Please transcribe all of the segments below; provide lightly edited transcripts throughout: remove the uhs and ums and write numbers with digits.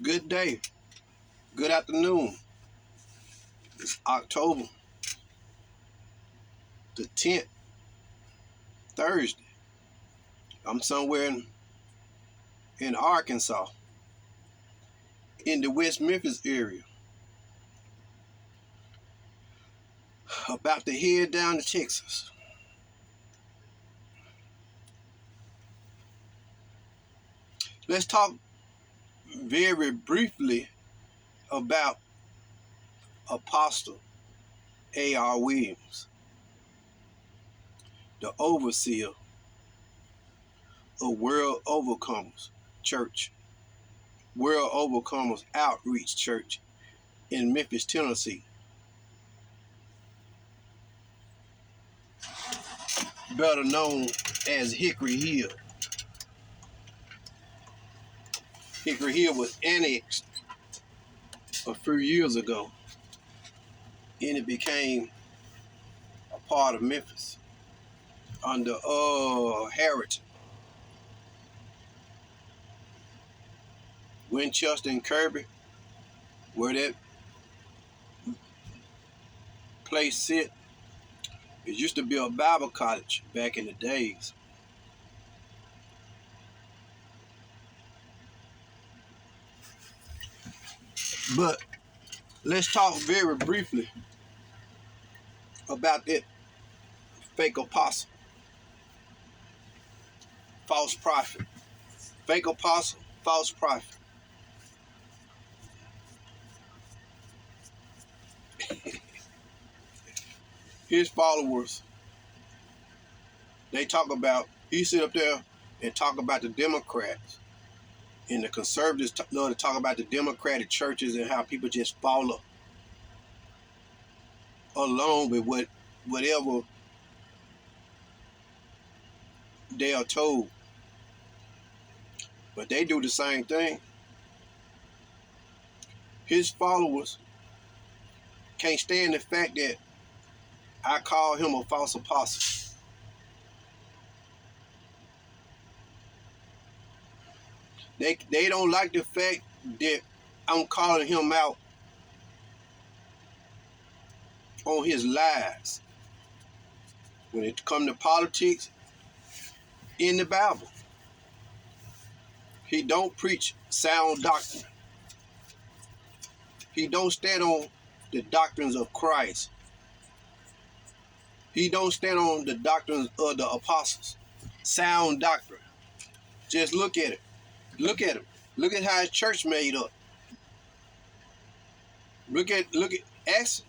Good day, good afternoon. It's October the 10th, Thursday. I'm somewhere in Arkansas, in the West Memphis area, about to head down to Texas. Let's talk very briefly about Apostle A.R Williams, the overseer of World Overcomers Church, World Overcomers Outreach Church in Memphis, Tennessee, better known as Hickory Hill. Hickory Hill was annexed a few years ago, and it became a part of Memphis under Haitian. Winchester and Kirby, where that place sit, it used to be a Bible college back in the days. But let's talk very briefly about that fake apostle, false prophet. Fake apostle, false prophet. His followers, he sit up there and talk about the Democrats. And the conservatives love to talk about the Democratic churches and how people just follow along with whatever they are told. But they do the same thing. His followers can't stand the fact that I call him a false apostle. They don't like the fact that I'm calling him out on his lies when it comes to politics in the Bible. He don't preach sound doctrine. He don't stand on the doctrines of Christ. He don't stand on the doctrines of the apostles. Sound doctrine. Just look at it. Look at him. Look at how his church made up. Look at X.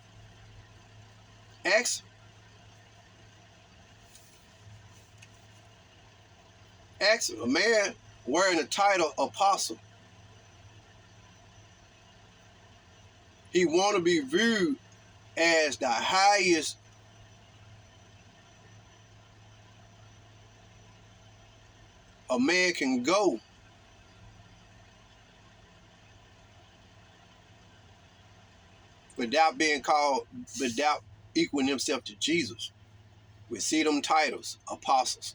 A man wearing the title apostle. He want to be viewed as the highest a man can go. Without equaling himself to Jesus. We see them titles, apostles.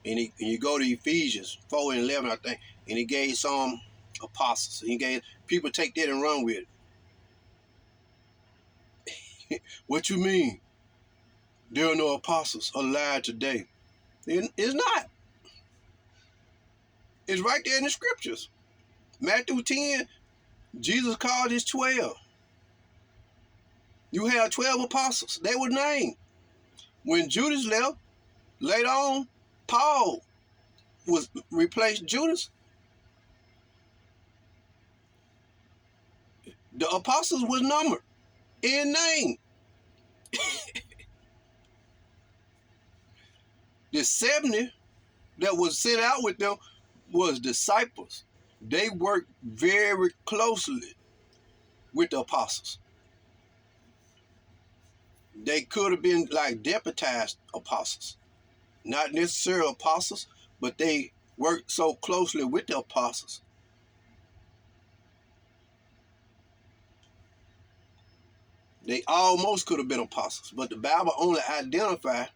And you go to Ephesians 4 and 11, I think, and he gave some apostles. People take that and run with it. What you mean? There are no apostles alive today. It's not. It's right there in the scriptures. Matthew 10, Jesus called his 12. You have 12 apostles. They were named. When Judas left, later on, Paul replaced Judas. The apostles was numbered in name. The 70 that was sent out with them was disciples. They worked very closely with the apostles. They could have been like deputized apostles. Not necessarily apostles, but they worked so closely with the apostles. They almost could have been apostles, but the Bible only identified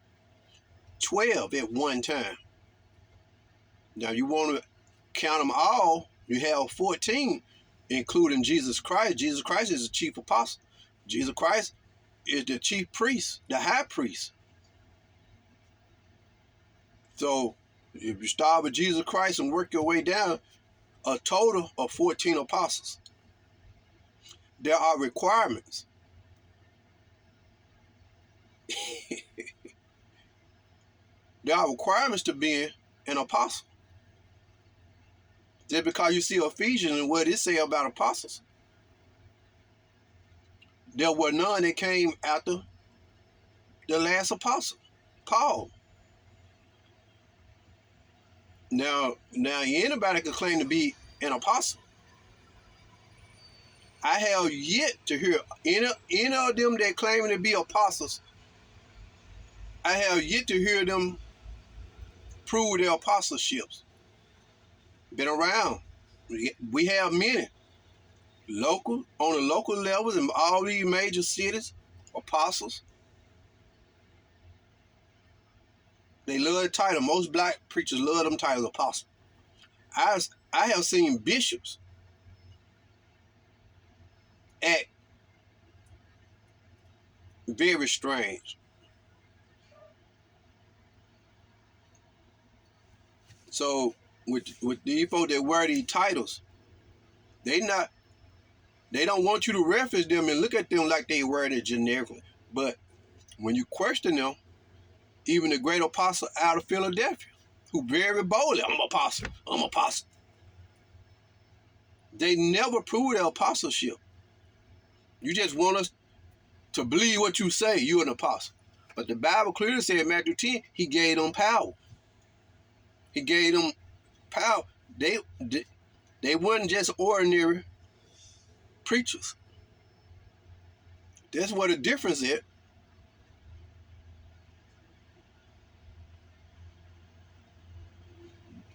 12 at one time. Now you want to count them all, you have 14, including Jesus Christ. Jesus Christ is the chief apostle. Jesus Christ is the chief priest, the high priest. So if you start with Jesus Christ and work your way down, a total of 14 apostles. There are requirements. There are requirements to being an apostle. Just because you see Ephesians and what it say about apostles. There were none that came after the last apostle, Paul. Now anybody can claim to be an apostle. I have yet to hear any of them that claim to be apostles. I have yet to hear them prove their apostleships. Been around. We have many on the local levels in all these major cities, apostles. They love the title. Most black preachers love them titles, apostle. I have seen bishops act very strange. So with these folks that wear these titles, they don't want you to reference them and look at them like they wear it generically. But when you question them, even the great apostle out of Philadelphia, who very boldly, I'm an apostle. They never prove their apostleship. You just want us to believe what you say, you're an apostle. But the Bible clearly said in Matthew 10, he gave them power. He gave them power. They weren't just ordinary preachers. That's what the difference is.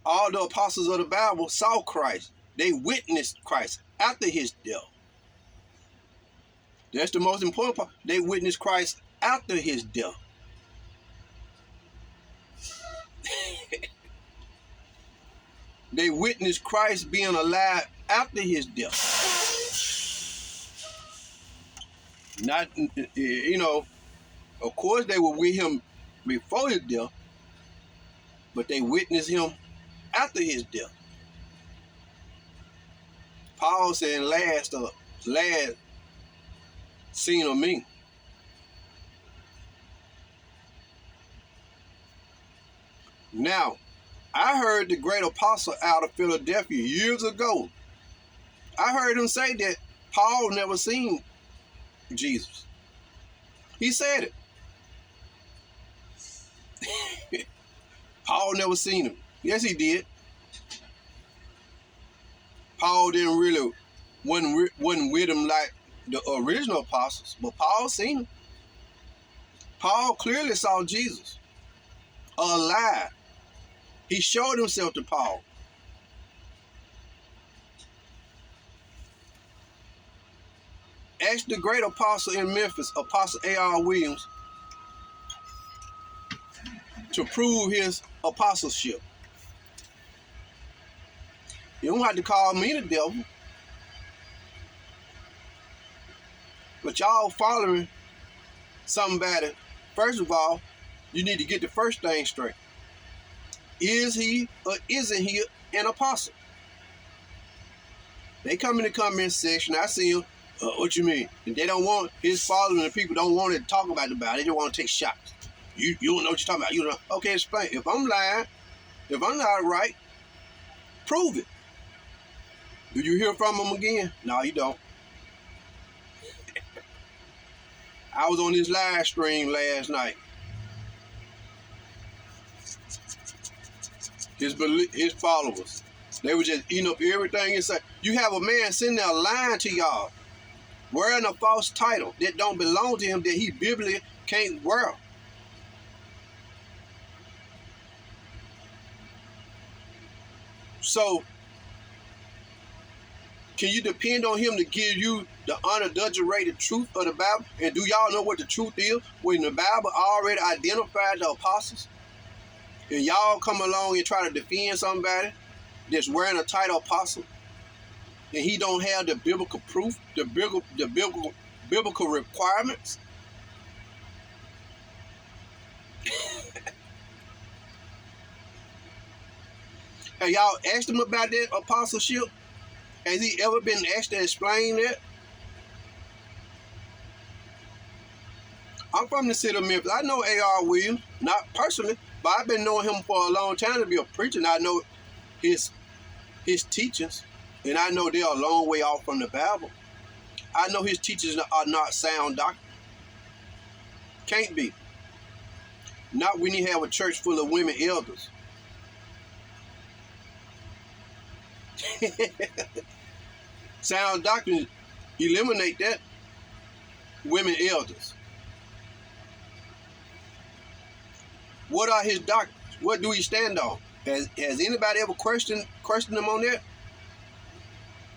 All the apostles of the Bible saw Christ. They witnessed Christ after his death. That's the most important part. They witnessed Christ after his death. They witnessed Christ being alive after his death. Not, of course they were with him before his death, but they witnessed him after his death. Paul said, last seen of me. Now, I heard the great apostle out of Philadelphia years ago. I heard him say that Paul never seen Jesus. He said it. Paul never seen him. Yes, he did. Paul didn't really wasn't with him like the original apostles, but Paul seen him. Paul clearly saw Jesus alive. He showed himself to Paul. Ask the great apostle in Memphis, Apostle A.R Williams, to prove his apostleship. You don't have to call me the devil. But y'all following somebody, first of all, you need to get the first thing straight. Is he or isn't he an apostle? They come in the comment section. I see them. What you mean? And they don't want his following, and people don't want to talk about the Bible. They just want to take shots. You don't know what you're talking about. You know. Okay, explain. If I'm lying, if I'm not right, prove it. Do you hear from him again? No, you don't. I was on this live stream last night. His followers, they were just eating up everything inside. You have a man sitting there lying to y'all, wearing a false title that don't belong to him, that he biblically can't wear. So, can you depend on him to give you the unadulterated truth of the Bible? And do y'all know what the truth is when the Bible already identified the apostles? And y'all come along and try to defend somebody that's wearing a title apostle? and he don't have the biblical proof, the biblical requirements. Have y'all asked him about that apostleship? Has he ever been asked to explain that? I'm from the city of Memphis. I know A.R. Williams, not personally, but I've been knowing him for a long time to be a preacher, and I know his teachings, and I know they're a long way off from the Bible. I know his teachings are not sound doctrine. Can't be. Not when you have a church full of women elders. Sound doctrine, eliminate that. Women elders. What are his doctrines? What do he stand on? Has anybody ever questioned him on that?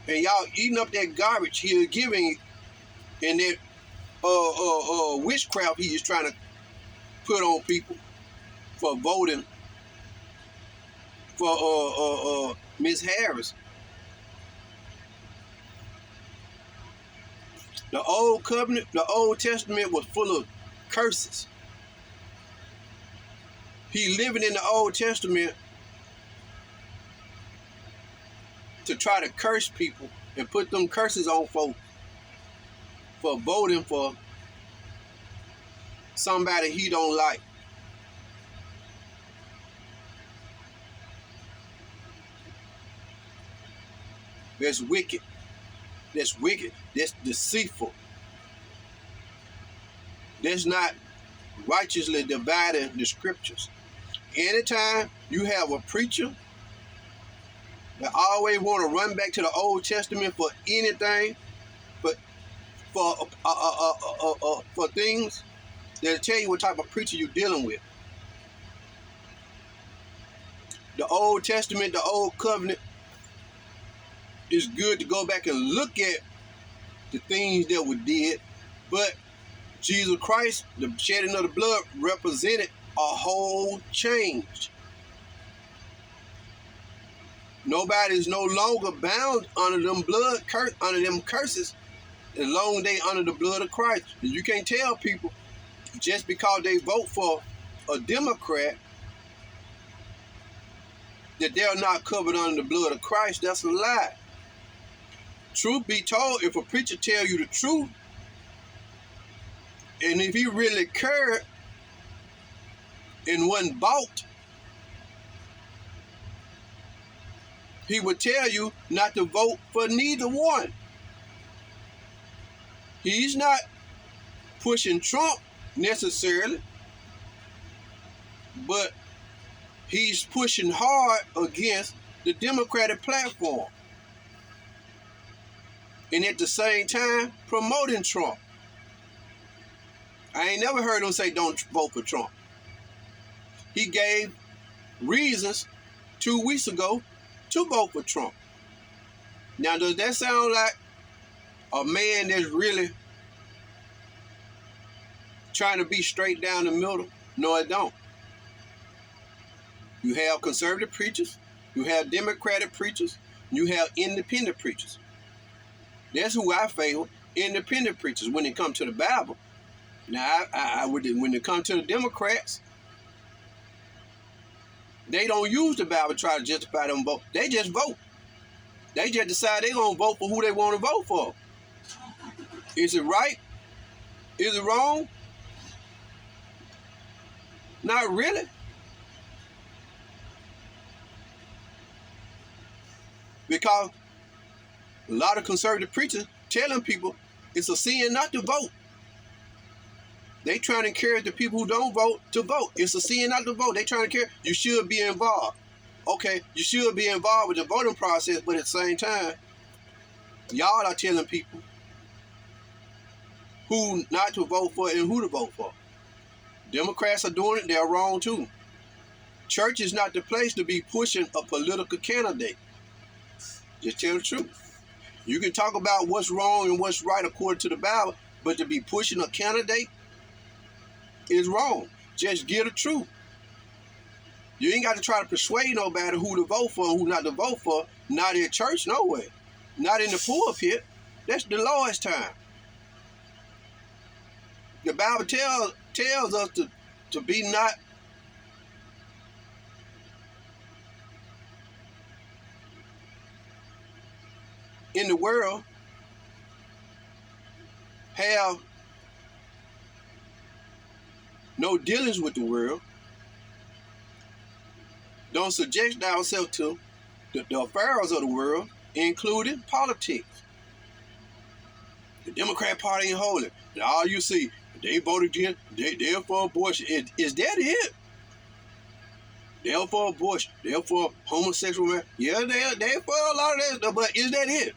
And y'all eating up that garbage he is giving, and that witchcraft he is trying to put on people for voting for Miss Harris. The old covenant, the Old Testament was full of curses. He living in the Old Testament to try to curse people and put them curses on folks for voting for somebody he don't like. That's wicked. That's wicked. That's deceitful. That's not righteously dividing the scriptures. Anytime you have a preacher that always want to run back to the Old Testament for anything, but for things, they'll tell you what type of preacher you're dealing with. The Old Testament, the Old Covenant, is good to go back and look at the things that were did, but Jesus Christ, the shedding of the blood, represented a whole change. Nobody is no longer bound under them under them curses, as long as they under the blood of Christ. And you can't tell people just because they vote for a Democrat that they're not covered under the blood of Christ. That's a lie. Truth be told, if a preacher tell you the truth, and if he really cared and wasn't bought, he would tell you not to vote for neither one. He's not pushing Trump necessarily, but he's pushing hard against the Democratic platform. And at the same time, promoting Trump. I ain't never heard him say don't vote for Trump. He gave reasons 2 weeks ago to vote for Trump. Now, does that sound like a man that's really trying to be straight down the middle? No, it don't. You have conservative preachers, you have Democratic preachers, you have independent preachers. That's who I favor, independent preachers, when it comes to the Bible. Now, when it comes to the Democrats, they don't use the Bible to try to justify them vote. They just vote. They just decide they're going to vote for who they want to vote for. Is it right? Is it wrong? Not really. Because a lot of conservative preachers telling people it's a sin not to vote. They trying to encourage the people who don't vote to vote. It's a sin not to vote. They trying to encourage you should be involved. Okay, you should be involved with the voting process, but at the same time, y'all are telling people who not to vote for and who to vote for. Democrats are doing it. They're wrong too. Church is not the place to be pushing a political candidate. Just tell the truth. You can talk about what's wrong and what's right according to the Bible, but to be pushing a candidate is wrong. Just get the truth. You ain't got to try to persuade nobody who to vote for and who not to vote for. Not in church, no way. Not in the pulpit. That's the Lord's time. The Bible tells us to be not in the world, have no dealings with the world, don't subject ourselves to the affairs of the world, including politics. The Democrat Party ain't holy. And all you see, they voted against, they're for abortion. Is that it? They're for abortion. They're for homosexual marriage. Yeah, they're for a lot of that stuff, but is that it?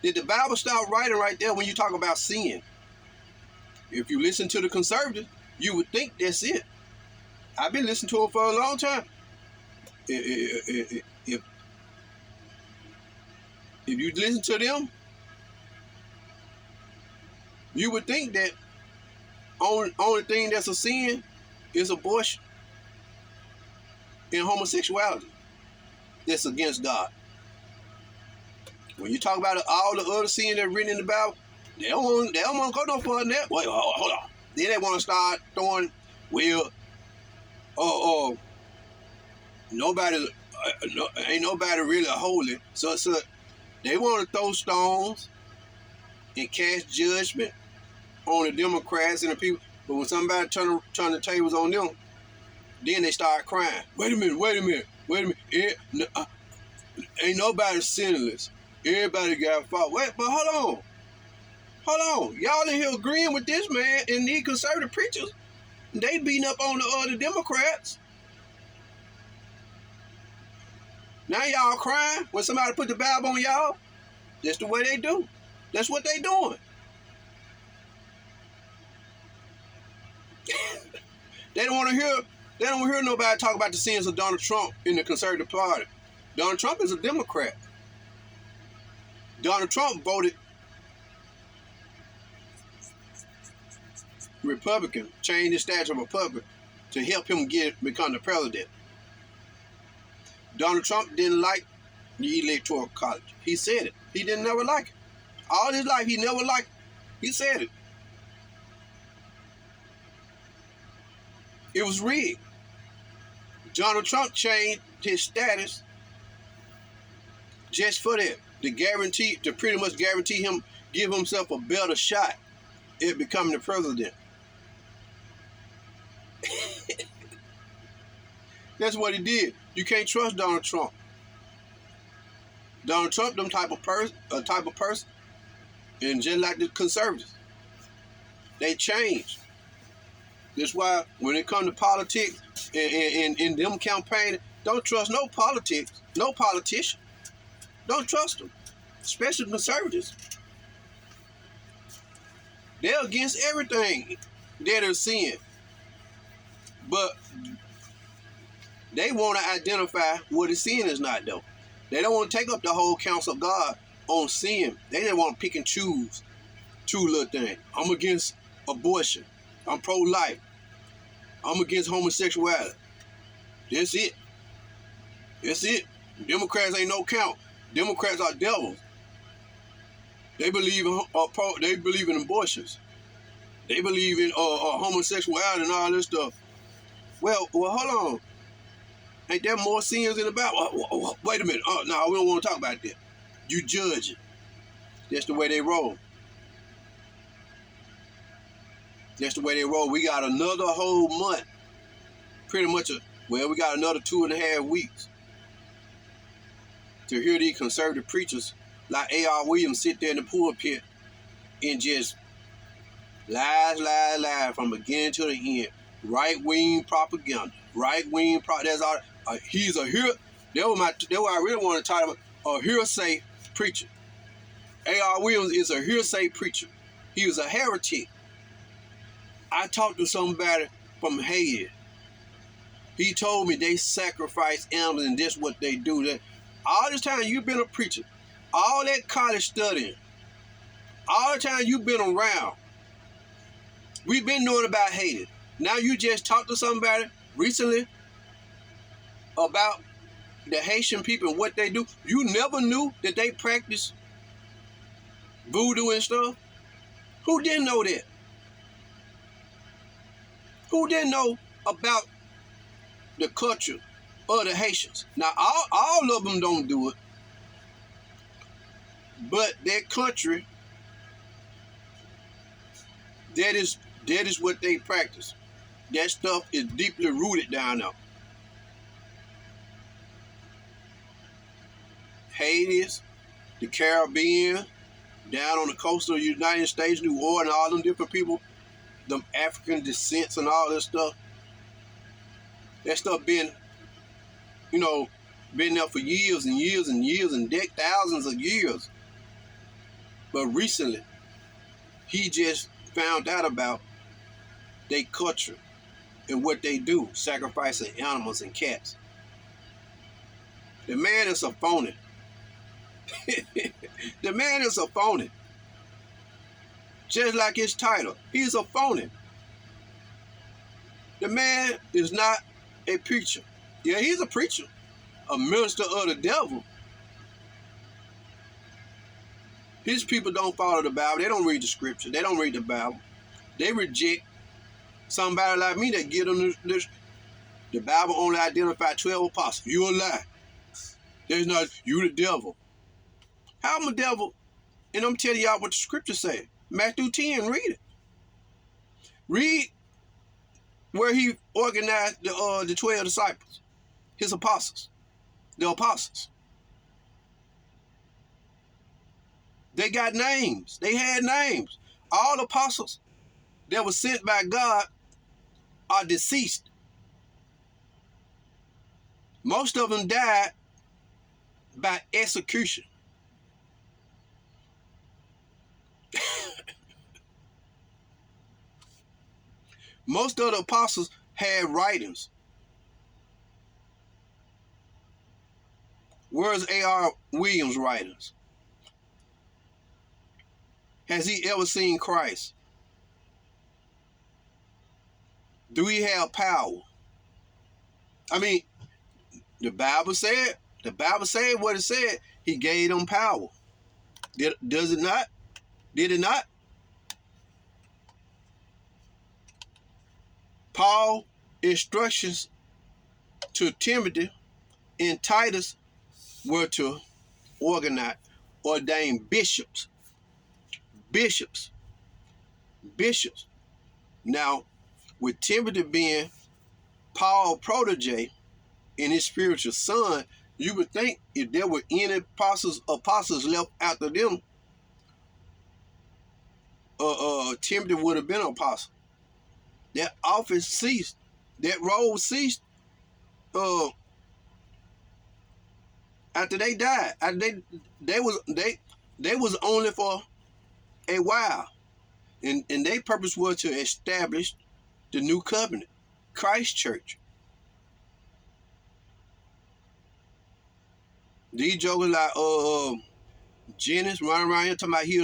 Did the Bible stop writing right there when you talk about sin? If you listen to the conservatives, you would think that's it. I've been listening to them for a long time. If you listen to them, you would think that only thing that's a sin is abortion and homosexuality. That's against God. When you talk about all the other sins that are written in the Bible, they don't want to go no further than that. Wait, hold on. Then they want to start throwing, ain't nobody really holy. So they want to throw stones and cast judgment on the Democrats and the people. But when somebody turn the tables on them, then they start crying. Wait a minute. Ain't nobody sinless. Everybody got fault. Wait, but hold on. Y'all in here agreeing with this man and these conservative preachers. They beating up on the other Democrats. Now y'all crying when somebody put the Bible on y'all. That's the way they do. That's what they doing. They don't hear nobody talk about the sins of Donald Trump in the Conservative Party. Donald Trump is a Democrat. Donald Trump voted Republican, changed his stature of Republican to help him become the president. Donald Trump didn't like the Electoral College. He said it. He didn't never like it. All his life, he never liked it. He said it. It was rigged. Donald Trump changed his status just for that. To pretty much guarantee him, give himself a better shot at becoming the president. That's what he did. You can't trust Donald Trump. Donald Trump, them type of person, and just like the conservatives, they changed. That's why when it comes to politics and them campaigning, don't trust no politician. Don't trust them, especially conservatives. They're against everything that is sin. But they want to identify what is sin is not, though. They don't want to take up the whole counsel of God on sin. They just want to pick and choose two little things. I'm against abortion. I'm pro-life. I'm against homosexuality. That's it. Democrats ain't no count. Democrats are devils. They believe in abortions. They believe in homosexuality and all this stuff. Well, hold on. Ain't there more sins in the Bible? Wait a minute. No, we don't want to talk about that. You judge it. That's the way they roll. We got another whole month. Pretty much, we got another 2.5 weeks to hear these conservative preachers like A.R. Williams sit there in the pulpit and just lie from beginning to the end. Right-wing propaganda. That's all. He's a hero. That's what I really want to talk about. A hearsay preacher. A.R. Williams is a hearsay preacher. He was a heretic. I talked to somebody from Haiti. He told me they sacrifice animals and that's what they do. All this time you've been a preacher, all that college studying, all the time you've been around, we've been knowing about Haiti. Now you just talked to somebody recently about the Haitian people and what they do, you never knew that they practice voodoo and stuff? Who didn't know that? Who didn't know about the culture of the Haitians? Now, all of them don't do it, but their country, that is what they practice. That stuff is deeply rooted down there. Haiti, the Caribbean, down on the coast of the United States, New Orleans, all them different people, them African descents and all this stuff. That stuff been there for years and years and years and thousands of years. But recently, he just found out about their culture and what they do, sacrificing animals and cats. The man is a phony. The man is a phony. Just like his title, he's a phony. The man is not a preacher. Yeah, he's a preacher, a minister of the devil. His people don't follow the Bible. They don't read the scripture. They don't read the Bible. They reject somebody like me that give them this. The Bible only identified 12 apostles. You a lie. There's not, you the devil. How am a devil? And I'm telling y'all what the scripture said. Matthew 10, read it. Read where he organized the 12 disciples, his apostles, the apostles. They got names. They had names. All the apostles that were sent by God are deceased. Most of them died by execution. Most of the apostles had writings. Where's A.R. Williams' writings? Has he ever seen Christ? Do he have power? I mean, the Bible said what it said. He gave them power. Does it not? Did it not? Paul instructions to Timothy and Titus were to ordain bishops. Bishops. Now, with Timothy being Paul's protege and his spiritual son, you would think if there were any apostles left after them, Timothy would have been an apostle. That office ceased. That role ceased after they died. After they was only for a while. And their purpose was to establish the new covenant, Christ Church. These jokers like Jennings running around here talking about he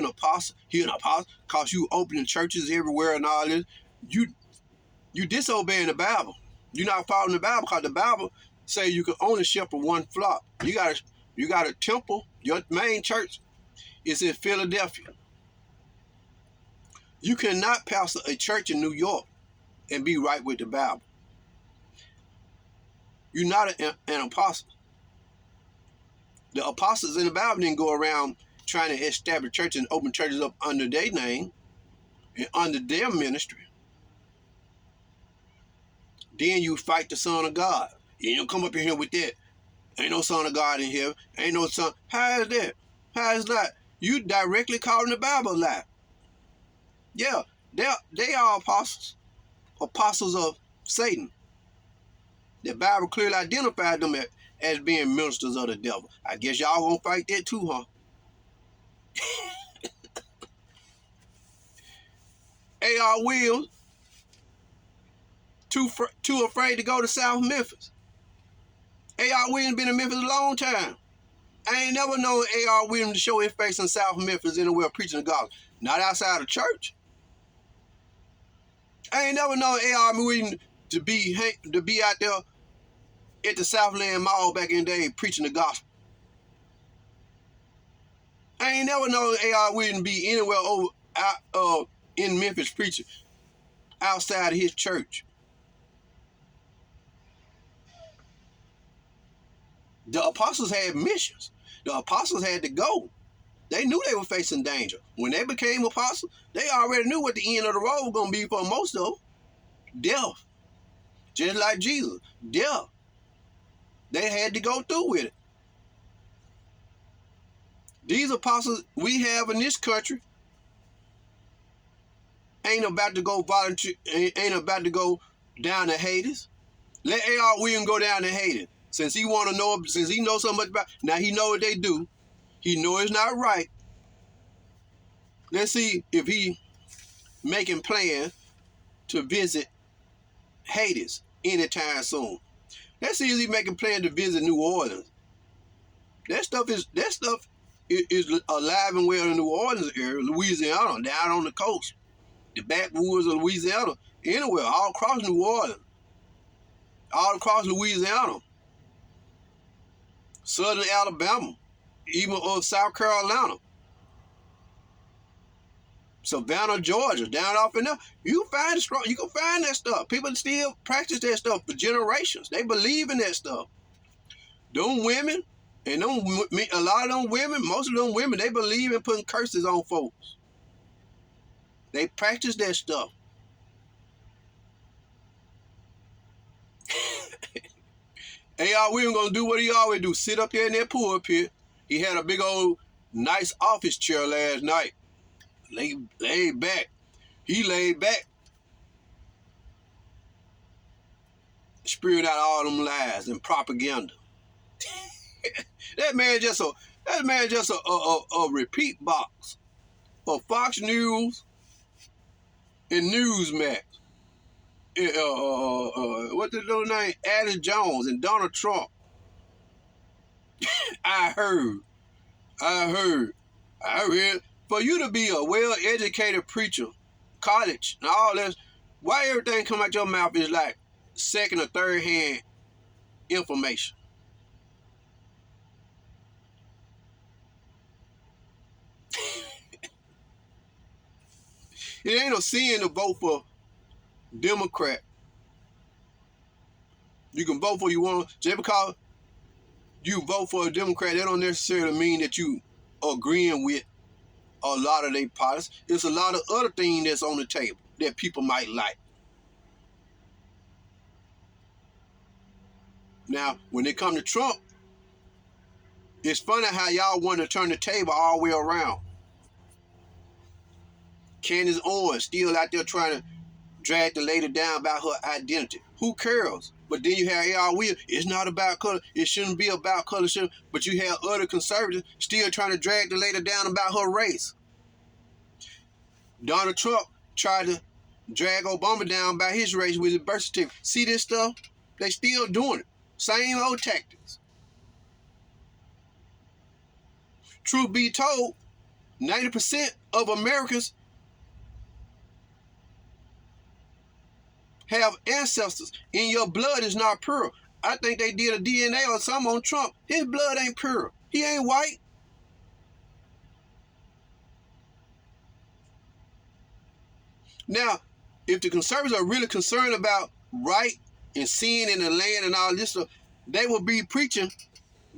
an apostle, cause you opening churches everywhere and all this. You disobeying the Bible. You're not following the Bible because the Bible say you can only shepherd one flock. You got a temple. Your main church is in Philadelphia. You cannot pastor a church in New York and be right with the Bible. You're not an apostle. The apostles in the Bible didn't go around trying to establish churches and open churches up under their name and under their ministry. Then you fight the Son of God. You don't come up in here with that. Ain't no Son of God in here. Ain't no Son. How is that? How is that? You directly calling the Bible a lie. Yeah, they are apostles. Apostles of Satan. The Bible clearly identified them as being ministers of the devil. I guess y'all gonna fight that too, huh? A.R. Williams, too afraid to go to South Memphis. A.R. Williams been in Memphis a long time. I ain't never known A.R. Williams to show his face in South Memphis anywhere preaching the gospel. Not outside of church. I ain't never known A.R. Williams to be out there at the Southland Mall back in the day preaching the gospel. I ain't never known A.R. Williams be anywhere over out in Memphis preaching outside of his church. The apostles had missions. The apostles had to go. They knew they were facing danger. When they became apostles, they already knew what the end of the road was going to be for most of them. Death. Just like Jesus. Death. They had to go through with it. These apostles we have in this country ain't about to go volunteer, ain't about to go down to Hades. Let A.R. Williams go down to Hades. Since he want to know, since he knows so much about, now he know what they do. He know it's not right. Let's see if he making plans to visit Hades anytime soon. Let's see if he making plans to visit New Orleans. That stuff is alive and well in New Orleans area, Louisiana, down on the coast, the backwoods of Louisiana, anywhere, all across New Orleans, all across Louisiana, southern Alabama, even of South Carolina, Savannah, Georgia, down off in there. You can find that stuff. People still practice that stuff for generations. They believe in that stuff. Them women, and a lot of them women, most of them women, they believe in putting curses on folks. They practice that stuff. A.R. Williams gonna do what he always do, sit up there in that pulpit. He had a big old nice office chair last night. Laid back. He laid back. Spewing out all them lies and propaganda. That man just a repeat box of Fox News and Newsmax. What's the little name? Alex Jones and Donald Trump. I heard. For you to be a well-educated preacher, college, and all that, why everything come out your mouth is like second or third hand information? It ain't no sin to vote for Democrat. You can vote for you want. Just because you vote for a Democrat, that don't necessarily mean that you agreeing with a lot of their policies. There's a lot of other things that's on the table that people might like. Now, when it comes to Trump, it's funny how y'all want to turn the table all the way around. Candace Owens still out there trying to drag the lady down about her identity. Who cares? But then you have A.R. Williams. It's not about color. It shouldn't be about color. But you have other conservatives still trying to drag the lady down about her race. Donald Trump tried to drag Obama down by his race with his birth certificate. See this stuff? They still doing it. Same old tactics. Truth be told, 90% of Americans have ancestors, and your blood is not pure. I think they did a DNA or something on Trump. His blood ain't pure. He ain't white. Now, if the conservatives are really concerned about right and sin in the land and all this stuff, they will be preaching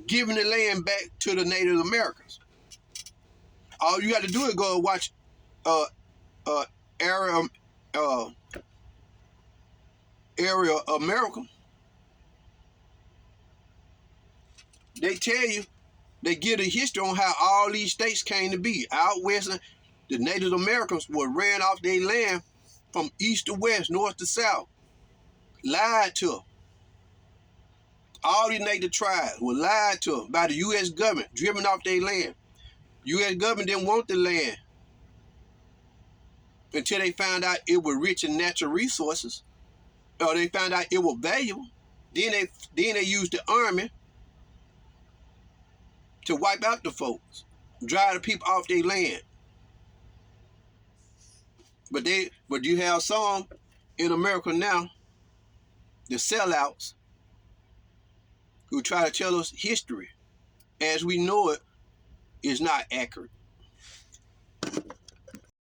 giving the land back to the Native Americans. All you got to do is go and watch Area America. They tell you, they give the history on how all these states came to be. Out west, the Native Americans were ran off their land from east to west, north to south. Lied to them. All these native tribes were lied to them by the U.S. government, driven off their land. U.S. government didn't want the land until they found out it was rich in natural resources, or they found out it was valuable. Then they used the army to wipe out the folks, drive the people off their land. But you have some in America now, the sellouts, who try to tell us history as we know it is not accurate.